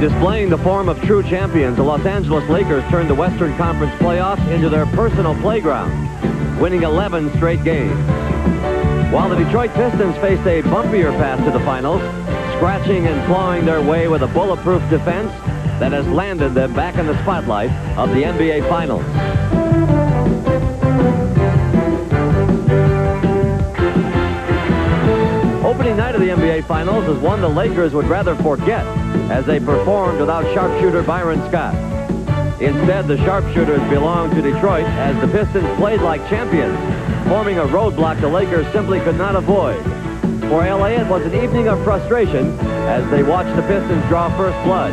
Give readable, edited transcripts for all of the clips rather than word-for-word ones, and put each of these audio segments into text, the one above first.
Displaying the form of true champions, the Los Angeles Lakers turned the Western Conference playoffs into their personal playground, winning 11 straight games. While the Detroit Pistons faced a bumpier path to the finals, scratching and clawing their way with a bulletproof defense that has landed them back in the spotlight of the NBA Finals. Opening night of the NBA Finals is one the Lakers would rather forget, as they performed without sharpshooter Byron Scott. Instead, the sharpshooters belong to Detroit as the Pistons played like champions, forming a roadblock the Lakers simply could not avoid. For LA, it was an evening of frustration as they watched the Pistons draw first blood.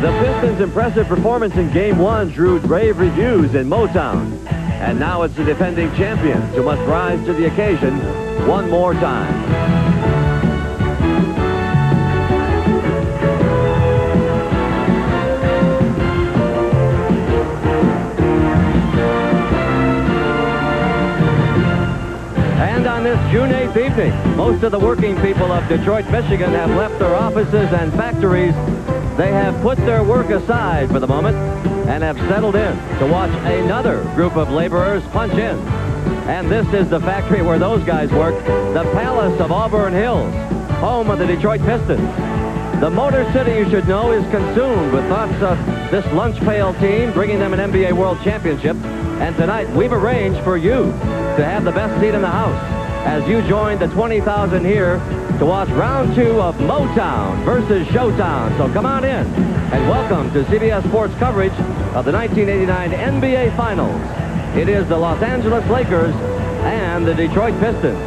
The Pistons' impressive performance in Game 1 drew rave reviews in Motown. And now it's the defending champions who must rise to the occasion one more time. And on this June 8th evening, most of the working people of Detroit, Michigan have left their offices and factories. They have put their work aside for the moment and have settled in to watch another group of laborers punch in. And this is the factory where those guys work, the Palace of Auburn Hills, home of the Detroit Pistons. The Motor City, you should know, is consumed with thoughts of this lunch pail team bringing them an NBA World Championship. And tonight, we've arranged for you to have the best seat in the house as you join the 20,000 here to watch round 2 of Motown versus Showtown. So come on in and welcome to CBS Sports coverage of the 1989 NBA Finals. It is the Los Angeles Lakers and the Detroit Pistons.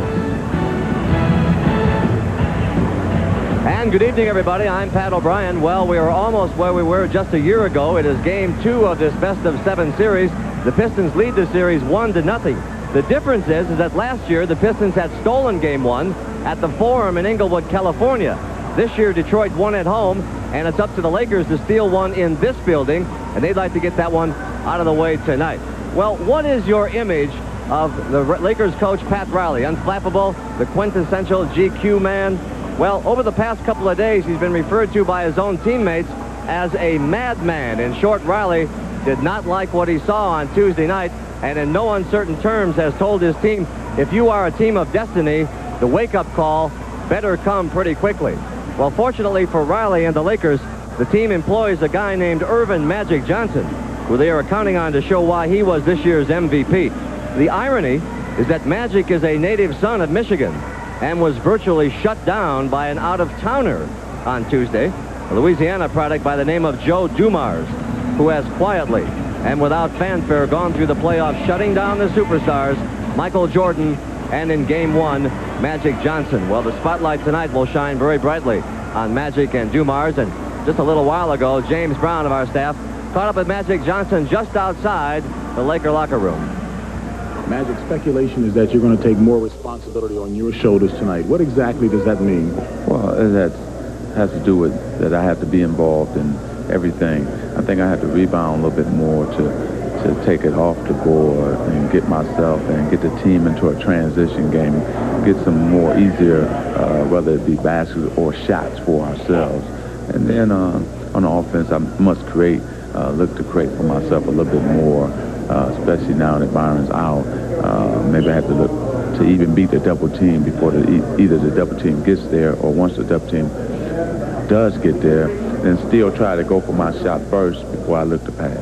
And good evening, everybody. I'm Pat O'Brien. Well, we are almost where we were just a year ago. It is Game 2 of this best-of-7 series. The Pistons lead the series 1-0. The difference is that last year the Pistons had stolen Game 1 at the Forum in Inglewood, California. This year, Detroit won at home, and it's up to the Lakers to steal one in this building, and they'd like to get that one out of the way tonight. Well, what is your image of the Lakers coach, Pat Riley? Unflappable, the quintessential GQ man? Well, over the past couple of days, he's been referred to by his own teammates as a madman. In short, Riley did not like what he saw on Tuesday night, and in no uncertain terms has told his team, if you are a team of destiny, the wake-up call better come pretty quickly. Well, fortunately for Riley and the Lakers, the team employs a guy named Earvin Magic Johnson, who they are counting on to show why he was this year's MVP. The irony is that Magic is a native son of Michigan and was virtually shut down by an out-of-towner on Tuesday, a Louisiana product by the name of Joe Dumars, who has quietly and without fanfare gone through the playoffs, shutting down the superstars, Michael Jordan, and in Game 1, Magic Johnson. Well, the spotlight tonight will shine very brightly on Magic and Dumars, and just a little while ago, James Brown of our staff caught up with Magic Johnson just outside the Laker locker room. Magic, speculation is that you're going to take more responsibility on your shoulders tonight. What exactly does that mean? Well, that has to do with that I have to be involved in everything. I think I have to rebound a little bit more to take it off the board and get myself and get the team into a transition game, get some more easier, whether it be baskets or shots for ourselves. And then on the offense, I must look to create for myself a little bit more, especially now that Byron's out. Maybe I have to look to even beat the double team before either the double team gets there, or once the double team does get there, then still try to go for my shot first before I look to pass.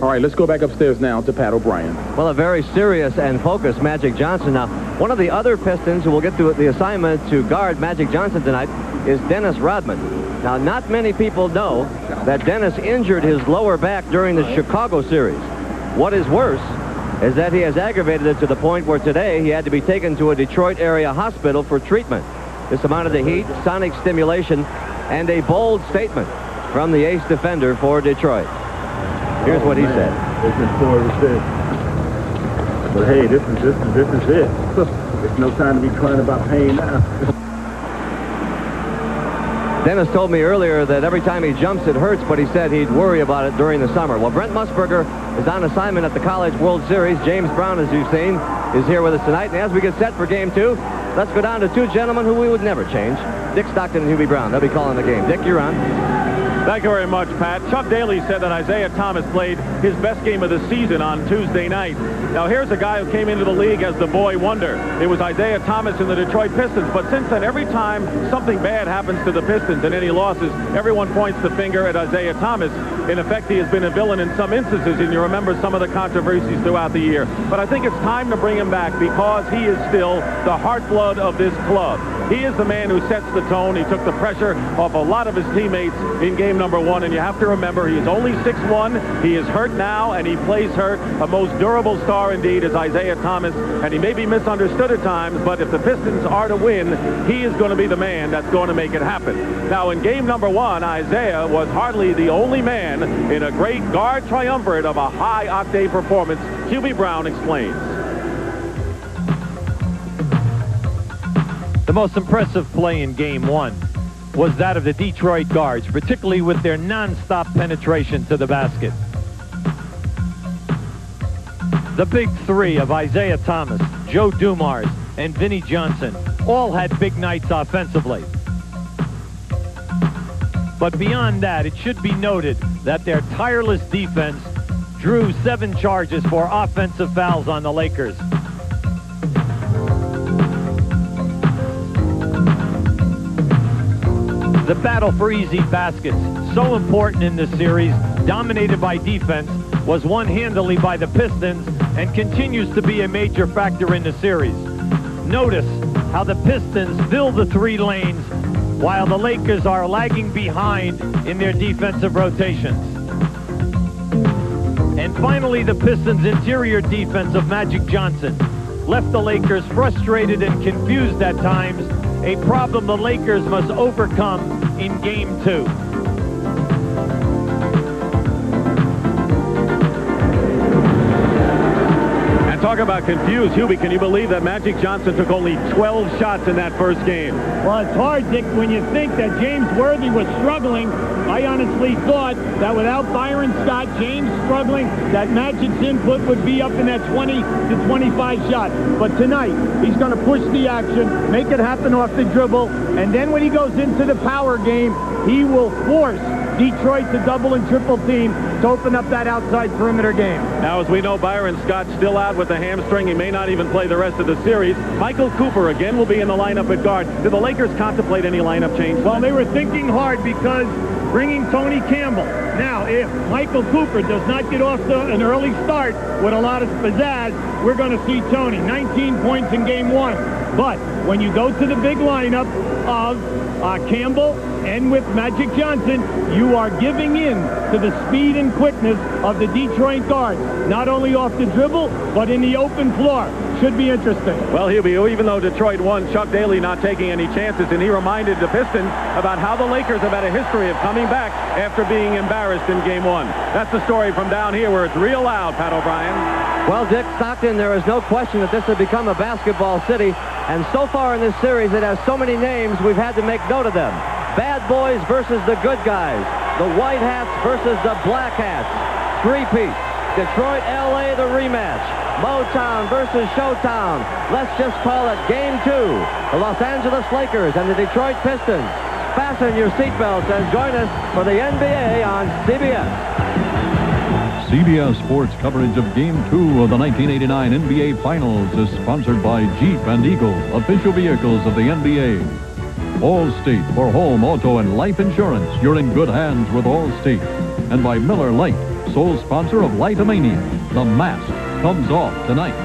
All right, let's go back upstairs now to Pat O'Brien. Well, a very serious and focused Magic Johnson. Now, one of the other Pistons who will get to the assignment to guard Magic Johnson tonight is Dennis Rodman. Now, not many people know that Dennis injured his lower back during the Chicago series. What is worse is that he has aggravated it to the point where today he had to be taken to a Detroit area hospital for treatment. This amounted to heat, sonic stimulation, and a bold statement from the ace defender for Detroit. Here's what he said. But hey, this is it. There's no time to be crying about pain now. Dennis told me earlier that every time he jumps it hurts, but he said he'd worry about it during the summer. Well, Brent Musburger is on assignment at the College World Series. James Brown, as you've seen, is here with us tonight. And as we get set for Game 2, Let's go down to two gentlemen who we would never change. Dick Stockton and Hubie Brown. They'll be calling the game. Dick, you're on. Thank you very much, Pat. Chuck Daly said that Isaiah Thomas played his best game of the season on Tuesday night. Now, here's a guy who came into the league as the boy wonder. It was Isaiah Thomas and the Detroit Pistons. But since then, every time something bad happens to the Pistons and any losses, everyone points the finger at Isaiah Thomas. In effect, he has been a villain in some instances, and you remember some of the controversies throughout the year. But I think it's time to bring him back because he is still the heartblood of this club. He is the man who sets the tone. He took the pressure off a lot of his teammates in game number 1, and you have to remember he is only 6'1". He is hurt now, and he plays hurt. A most durable star indeed is Isaiah Thomas, and he may be misunderstood at times, but if the Pistons are to win, he is going to be the man that's going to make it happen. Now, in game number 1, Isaiah was hardly the only man in a great guard triumvirate of a high-octane performance. Hubie Brown explains. The most impressive play in Game 1 was that of the Detroit guards, particularly with their non-stop penetration to the basket. The big three of Isaiah Thomas, Joe Dumars, and Vinnie Johnson all had big nights offensively. But beyond that, it should be noted that their tireless defense drew 7 charges for offensive fouls on the Lakers. The battle for easy baskets, so important in this series, dominated by defense, was won handily by the Pistons and continues to be a major factor in the series. Notice how the Pistons fill the 3 lanes while the Lakers are lagging behind in their defensive rotations. And finally, the Pistons' interior defense of Magic Johnson left the Lakers frustrated and confused at times, a problem the Lakers must overcome in Game 2. And talk about confused, Hubie, can you believe that Magic Johnson took only 12 shots in that first game? Well, it's hard, Dick, when you think that James Worthy was struggling. I honestly thought that without Byron Scott, James struggling, that Magic's input would be up in that 20 to 25 shot. But tonight, he's going to push the action, make it happen off the dribble, and then when he goes into the power game, he will force Detroit to double and triple team to open up that outside perimeter game. Now, as we know, Byron Scott's still out with the hamstring. He may not even play the rest of the series. Michael Cooper again will be in the lineup at guard. Did the Lakers contemplate any lineup change? Well, they were thinking hard because bringing Tony Campbell. Now, if Michael Cooper does not get off to an early start with a lot of pizzazz, we're going to see Tony. 19 points in Game 1. But when you go to the big lineup of Campbell and with Magic Johnson, you are giving in to the speed and quickness of the Detroit guards, not only off the dribble, but in the open floor. Should be interesting. Well, Hubie, even though Detroit won, Chuck Daly not taking any chances, and he reminded the Pistons about how the Lakers have had a history of coming back after being embarrassed in Game 1. That's the story from down here where it's real loud, Pat O'Brien. Well, Dick Stockton, there is no question that this has become a basketball city, and so far in this series it has so many names we've had to make note of them. Bad boys versus the good guys. The white hats versus the black hats. 3-peat. Detroit, L.A., the rematch. Motown versus Showtown. Let's just call it Game 2. The Los Angeles Lakers and the Detroit Pistons. Fasten your seatbelts and join us for the NBA on CBS. CBS Sports coverage of Game 2 of the 1989 NBA Finals is sponsored by Jeep and Eagle, official vehicles of the NBA. Allstate for home, auto, and life insurance. You're in good hands with Allstate. And by Miller Lite, sole sponsor of Lightomania. The mask comes off tonight.